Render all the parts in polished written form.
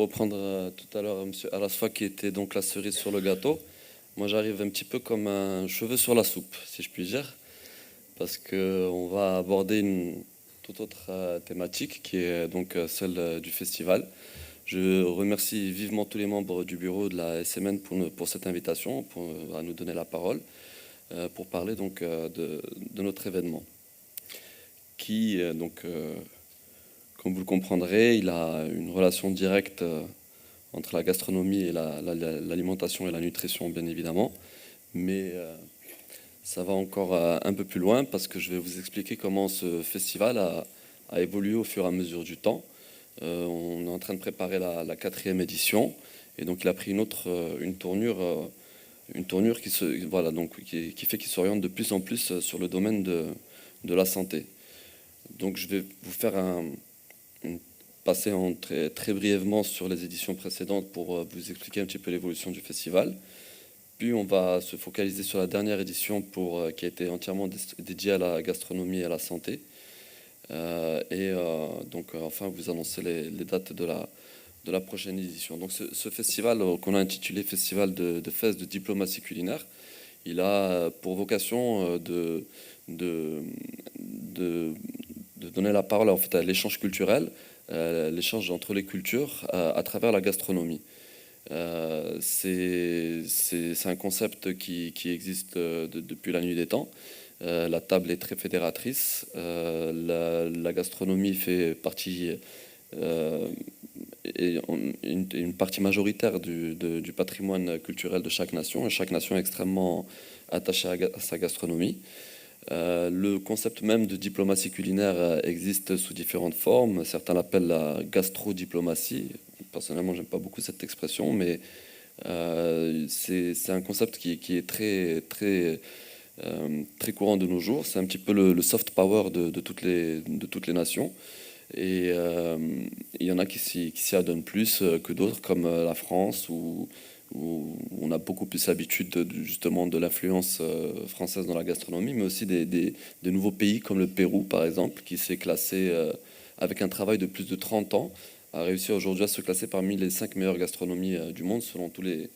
Reprendre tout à l'heure Monsieur Alasfa qui était donc la cerise sur le gâteau. Moi j'arrive un petit peu comme un cheveu sur la soupe, si je puis dire, parce que on va aborder une toute autre thématique qui est donc celle du festival. Je remercie vivement tous les membres du bureau de la SMN pour cette invitation, à nous donner la parole, pour parler donc de notre événement, qui comme vous le comprendrez, il a une relation directe entre la gastronomie et l'alimentation et la nutrition, bien évidemment. Mais ça va encore un peu plus loin parce que je vais vous expliquer comment ce festival a évolué au fur et à mesure du temps. On est en train de préparer la quatrième édition et donc il a pris une tournure voilà, donc, qui fait qu'il s'oriente de plus en plus sur le domaine de la santé. Donc je vais vous faire passer très brièvement sur les éditions précédentes pour vous expliquer un petit peu l'évolution du festival. Puis on va se focaliser sur la dernière édition qui a été entièrement dédiée à la gastronomie et à la santé. Enfin vous annoncer les dates de la prochaine édition. Donc ce festival qu'on a intitulé Festival de Fès de diplomatie culinaire, il a pour vocation de donner la parole en fait, à l'échange culturel, l'échange entre les cultures à travers la gastronomie. C'est un concept qui existe depuis la nuit des temps. La table est très fédératrice. La gastronomie fait partie, une partie majoritaire du patrimoine culturel de chaque nation. Et chaque nation est extrêmement attachée à sa gastronomie. Le concept même de diplomatie culinaire existe sous différentes formes. Certains l'appellent la gastrodiplomatie. Personnellement, j'aime pas beaucoup cette expression, mais c'est un concept qui est très courant de nos jours. C'est un petit peu le soft power de toutes les nations. Et il y en a qui s'y adonnent plus que d'autres, comme la France, où on a beaucoup plus l'habitude justement de l'influence française dans la gastronomie, mais aussi de nouveaux pays comme le Pérou, par exemple, qui s'est classé avec un travail de plus de 30 ans, a réussi aujourd'hui à se classer parmi les 5 meilleures gastronomies du monde selon tous les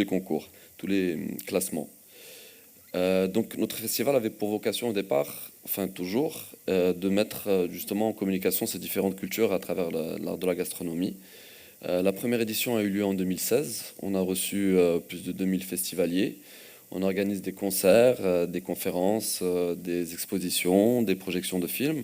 concours, tous les classements. Donc notre festival avait pour vocation au départ, enfin toujours, de mettre justement en communication ces différentes cultures à travers l'art de la gastronomie. La première édition a eu lieu en 2016. On a reçu plus de 2000 festivaliers. On organise des concerts, des conférences, des expositions, des projections de films,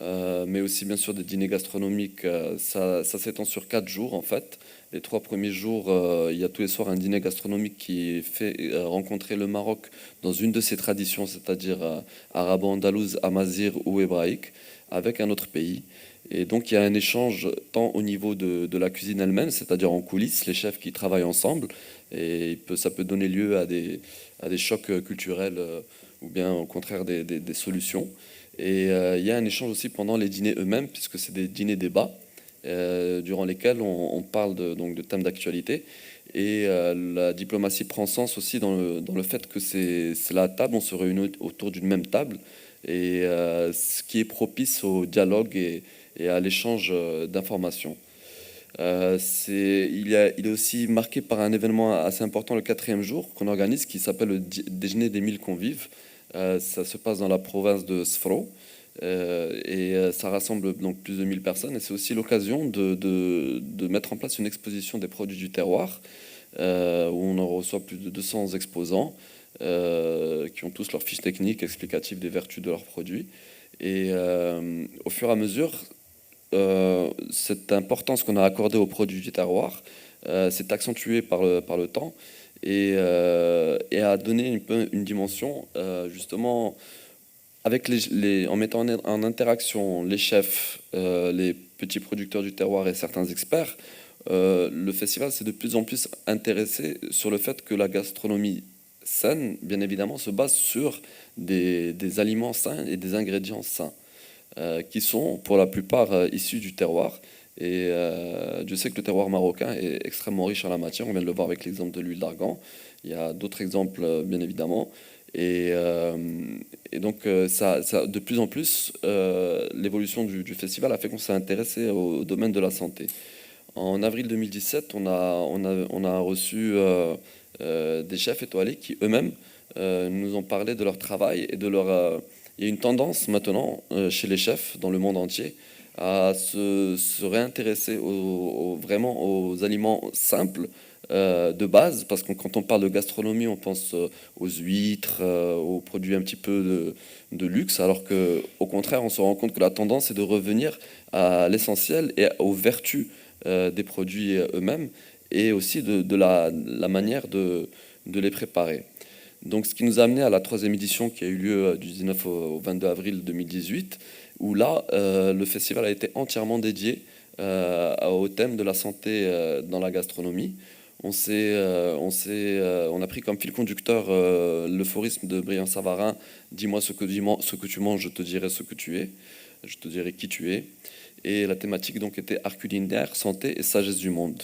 mais aussi bien sûr des dîners gastronomiques. Ça s'étend sur 4 jours en fait. Les 3 premiers jours, il y a tous les soirs un dîner gastronomique qui fait rencontrer le Maroc dans une de ses traditions, c'est-à-dire arabo-andalouse, amazigh ou hébraïque, avec un autre pays. Et donc il y a un échange tant au niveau de la cuisine elle-même, c'est-à-dire en coulisses, les chefs qui travaillent ensemble, et ça peut donner lieu à des chocs culturels ou bien au contraire des solutions. Et il y a un échange aussi pendant les dîners eux-mêmes, puisque c'est des dîners débats, durant lesquels on parle donc de thèmes d'actualité. Et la diplomatie prend sens aussi dans le fait que c'est la table, on se réunit autour d'une même table, et ce qui est propice au dialogue et à l'échange d'informations. Il est aussi marqué par un événement assez important le quatrième jour qu'on organise qui s'appelle le déjeuner des 1000 convives. Ça se passe dans la province de Sfro ça rassemble donc plus de 1000 personnes et c'est aussi l'occasion de mettre en place une exposition des produits du terroir où on en reçoit plus de 200 exposants qui ont tous leurs fiches techniques explicatives des vertus de leurs produits. Et au fur et à mesure, cette importance qu'on a accordée aux produits du terroir s'est accentuée par le temps et a donné une dimension justement avec en mettant en interaction les chefs, les petits producteurs du terroir et certains experts. Le festival s'est de plus en plus intéressé sur le fait que la gastronomie saine, bien évidemment, se base sur des aliments sains et des ingrédients sains, qui sont pour la plupart issus du terroir. Et je sais que le terroir marocain est extrêmement riche en la matière. On vient de le voir avec l'exemple de l'huile d'argan. Il y a d'autres exemples, bien évidemment. Et donc, de plus en plus, l'évolution du festival a fait qu'on s'est intéressé au domaine de la santé. En avril 2017, on a reçu des chefs étoilés qui eux-mêmes nous ont parlé de leur travail et de leur... il y a une tendance maintenant chez les chefs dans le monde entier à se réintéresser vraiment aux aliments simples de base, parce que quand on parle de gastronomie, on pense aux huîtres, aux produits un petit peu de luxe, alors que au contraire, on se rend compte que la tendance est de revenir à l'essentiel et aux vertus des produits eux-mêmes, et aussi de la manière de les préparer. Donc, ce qui nous a amené à la troisième édition qui a eu lieu du 19 au 22 avril 2018, où là, le festival a été entièrement dédié au thème de la santé dans la gastronomie. On a pris comme fil conducteur l'euphorisme de Brian Savarin: dis-moi ce que tu manges, je te dirai ce que tu es, je te dirai qui tu es. Et la thématique donc était art culinaire, santé et sagesse du monde.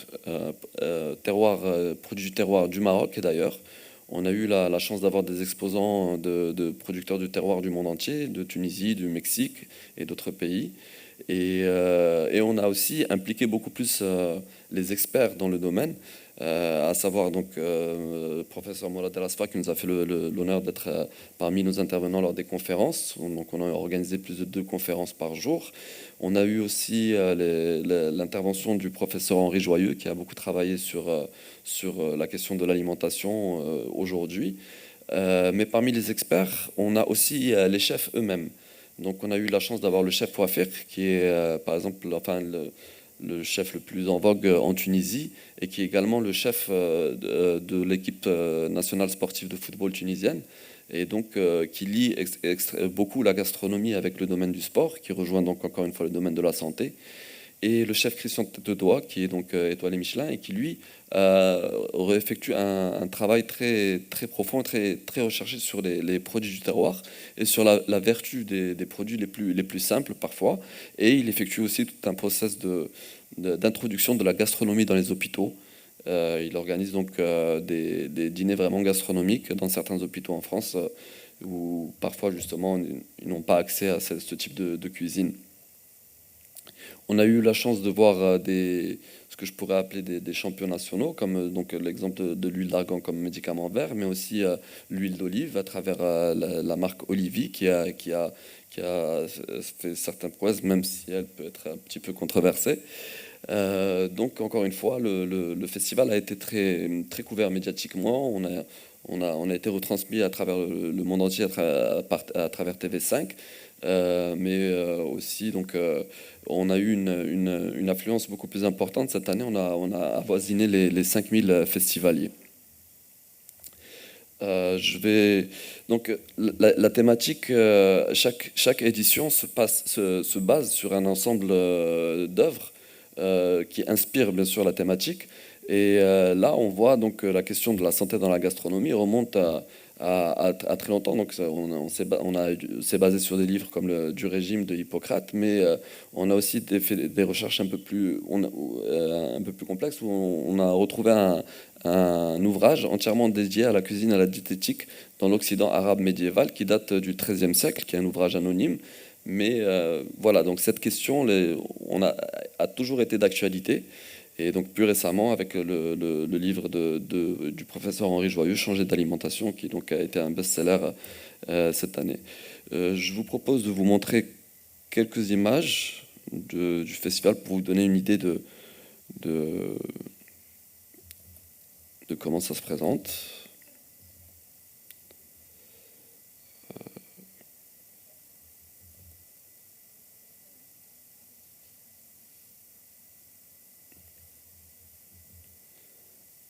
Produits du terroir du Maroc et d'ailleurs. On a eu la chance d'avoir des exposants de producteurs du terroir du monde entier, de Tunisie, du Mexique et d'autres pays. Et on a aussi impliqué beaucoup plus les experts dans le domaine, à savoir donc le professeur Mourad El Asfa, qui nous a fait l'honneur d'être parmi nos intervenants lors des conférences. Donc on a organisé plus de 2 conférences par jour. On a eu aussi l'intervention du professeur Henri Joyeux, qui a beaucoup travaillé sur la question de l'alimentation aujourd'hui. Mais parmi les experts, on a aussi les chefs eux-mêmes. Donc on a eu la chance d'avoir le chef Wafir, qui est par exemple le chef le plus en vogue en Tunisie, et qui est également le chef de l'équipe nationale sportive de football tunisienne, et donc qui lie beaucoup la gastronomie avec le domaine du sport, qui rejoint donc encore une fois le domaine de la santé. Et le chef Christian Tetedois, qui est donc étoilé Michelin, et qui lui effectue un travail très, très profond, très, très recherché sur les produits du terroir et sur la vertu des produits les plus simples parfois. Et il effectue aussi tout un process d'introduction de la gastronomie dans les hôpitaux. Il organise donc des dîners vraiment gastronomiques dans certains hôpitaux en France, où parfois justement ils n'ont pas accès à ce type de cuisine. On a eu la chance de voir ce que je pourrais appeler des champions nationaux, comme donc l'exemple de l'huile d'argan comme médicament vert, mais aussi l'huile d'olive à travers la marque Olivi, qui a fait certaines prouesses, même si elle peut être un petit peu controversée. Donc encore une fois, le festival a été très, très couvert médiatiquement. On a été retransmis à travers le monde entier à travers TV5. Mais aussi, donc, on a eu une affluence beaucoup plus importante. Cette année, on a avoisiné les 5000 festivaliers. Donc, la thématique, chaque édition se base sur un ensemble d'œuvres qui inspirent bien sûr la thématique. Et là, on voit donc la question de la santé dans la gastronomie remonte à très longtemps. Donc, s'est basé sur des livres comme du régime de Hippocrate, mais on a aussi fait des recherches un peu plus complexes, où on a retrouvé un ouvrage entièrement dédié à la cuisine et à la diététique dans l'Occident arabe médiéval, qui date du XIIIe siècle, qui est un ouvrage anonyme. Mais voilà, donc cette question a toujours été d'actualité. Et donc plus récemment, avec le livre du professeur Henri Joyeux, Changer d'alimentation, qui donc a été un best-seller cette année. Je vous propose de vous montrer quelques images du festival pour vous donner une idée de comment ça se présente.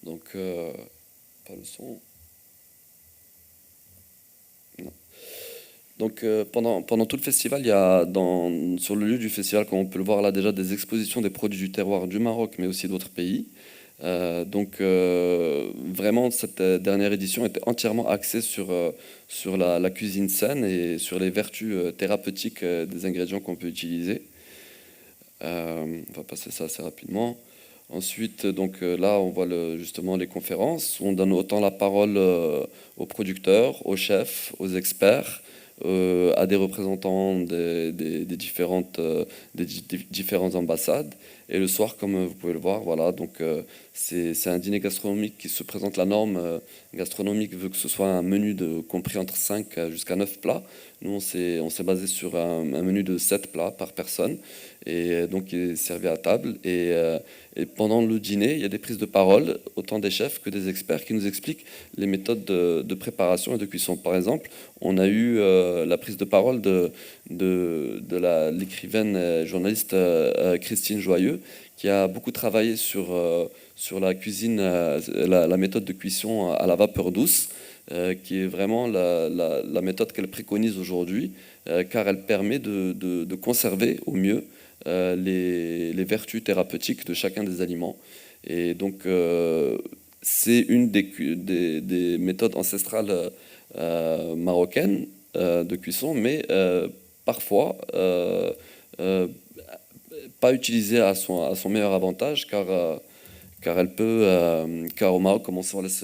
Donc, pas le son. Non. Donc, pendant tout le festival, il y a sur le lieu du festival, comme on peut le voir là déjà, des expositions des produits du terroir du Maroc, mais aussi d'autres pays. Donc, vraiment, cette dernière édition était entièrement axée sur la cuisine saine et sur les vertus thérapeutiques des ingrédients qu'on peut utiliser. On va passer ça assez rapidement. Ensuite, donc là, on voit justement les conférences. On donne autant la parole aux producteurs, aux chefs, aux experts, à des représentants des différentes ambassades. Et le soir, comme vous pouvez le voir, voilà, donc c'est un dîner gastronomique qui se présente. La norme gastronomique veut que ce soit un menu compris entre 5 jusqu'à 9 plats. Nous, on s'est basé sur un menu de 7 plats par personne, et donc il est servi à table. Et pendant le dîner, il y a des prises de parole, autant des chefs que des experts, qui nous expliquent les méthodes de préparation et de cuisson. Par exemple, on a eu la prise de parole de l'écrivaine journaliste Christine Joyeux, qui a beaucoup travaillé sur la cuisine, la méthode de cuisson à la vapeur douce, qui est vraiment la méthode qu'elle préconise aujourd'hui, car elle permet de conserver au mieux les vertus thérapeutiques de chacun des aliments. Et donc, c'est une des méthodes ancestrales marocaines de cuisson, mais parfois pas utilisée à son meilleur avantage, car au Maroc, on laisse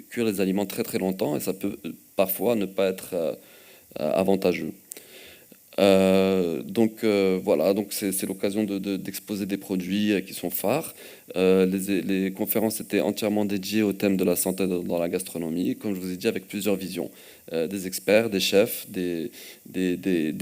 cuire les aliments très très longtemps, et ça peut parfois ne pas être avantageux. Voilà, donc c'est l'occasion d'exposer des produits qui sont phares. Les conférences étaient entièrement dédiées au thème de la santé dans la gastronomie, comme je vous ai dit, avec plusieurs visions. Des experts, des chefs, des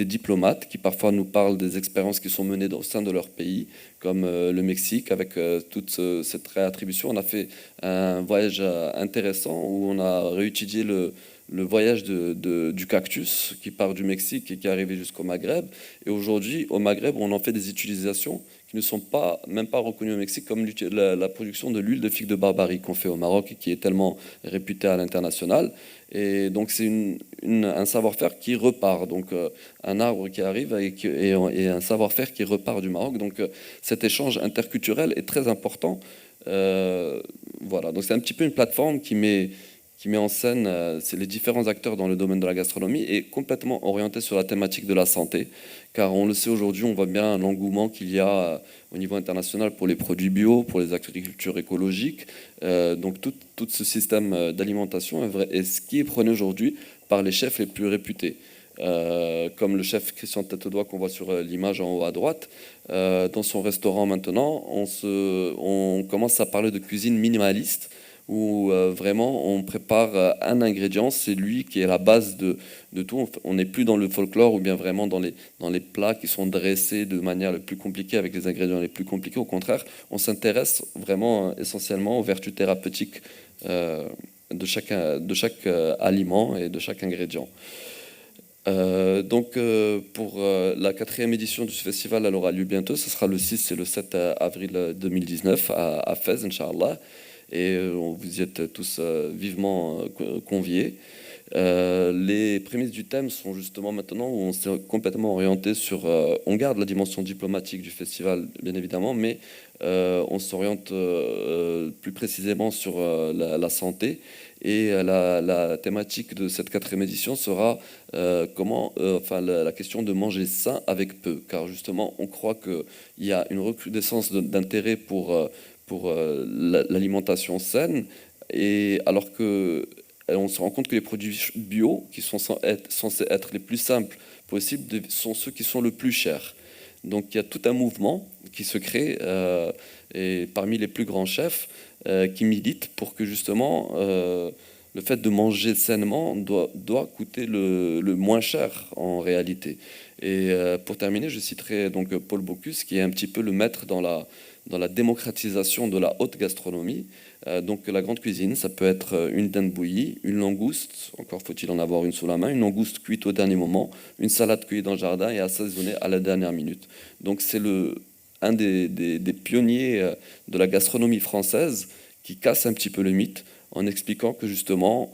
diplomates qui parfois nous parlent des expériences qui sont menées au sein de leur pays, comme le Mexique, avec toute cette réattribution. On a fait un voyage intéressant où on a réétudié le voyage du cactus qui part du Mexique et qui est arrivé jusqu'au Maghreb. Et aujourd'hui, au Maghreb, on en fait des utilisations qui ne sont même pas reconnues au Mexique, comme la production de l'huile de figue de Barbarie qu'on fait au Maroc et qui est tellement réputée à l'international. Et donc c'est un savoir-faire qui repart. Donc un arbre qui arrive et un savoir-faire qui repart du Maroc. Donc cet échange interculturel est très important. Voilà, donc c'est un petit peu une plateforme qui met en scène les différents acteurs dans le domaine de la gastronomie, et complètement orienté sur la thématique de la santé, car on le sait aujourd'hui, on voit bien l'engouement qu'il y a au niveau international pour les produits bio, pour les agricultures écologiques. Donc tout ce système d'alimentation est ce qui est prôné aujourd'hui par les chefs les plus réputés. Comme le chef Christian Tête-Doigt qu'on voit sur l'image en haut à droite. Dans son restaurant maintenant, on commence à parler de cuisine minimaliste, où vraiment on prépare un ingrédient, c'est lui qui est la base de tout. On n'est plus dans le folklore ou bien vraiment dans les plats qui sont dressés de manière la plus compliquée avec les ingrédients les plus compliqués. Au contraire, on s'intéresse vraiment essentiellement aux vertus thérapeutiques de chaque aliment et de chaque ingrédient. Pour la 4e édition du festival, elle aura lieu bientôt. Ce sera le 6 et le 7 avril 2019 à Fès, Inch'Allah. Et vous y êtes tous vivement conviés. Les prémices du thème sont justement maintenant où on s'est complètement orienté sur... on garde la dimension diplomatique du festival, bien évidemment, mais on s'oriente plus précisément sur la santé. Et la thématique de cette 4e édition sera la question de manger sain avec peu, car justement on croit qu'il y a une recrudescence d'intérêt pour l'alimentation saine, et alors que on se rend compte que les produits bio, qui sont censés être les plus simples possibles, sont ceux qui sont le plus chers. Donc il y a tout un mouvement qui se crée et parmi les plus grands chefs qui militent pour que justement le fait de manger sainement doit coûter le moins cher en réalité. Et pour terminer, je citerai donc Paul Bocuse, qui est un petit peu le maître dans la démocratisation de la haute gastronomie. Donc la grande cuisine, ça peut être une dinde bouillie, une langouste, encore faut-il en avoir une sous la main, une langouste cuite au dernier moment, une salade cueillie dans le jardin et assaisonnée à la dernière minute. Donc c'est un des pionniers de la gastronomie française qui casse un petit peu le mythe en expliquant que justement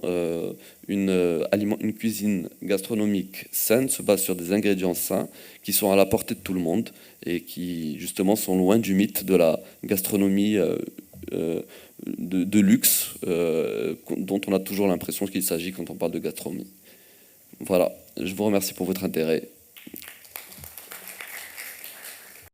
une cuisine gastronomique saine se base sur des ingrédients sains qui sont à la portée de tout le monde et qui justement sont loin du mythe de la gastronomie de luxe dont on a toujours l'impression qu'il s'agit quand on parle de gastronomie. Voilà, je vous remercie pour votre intérêt.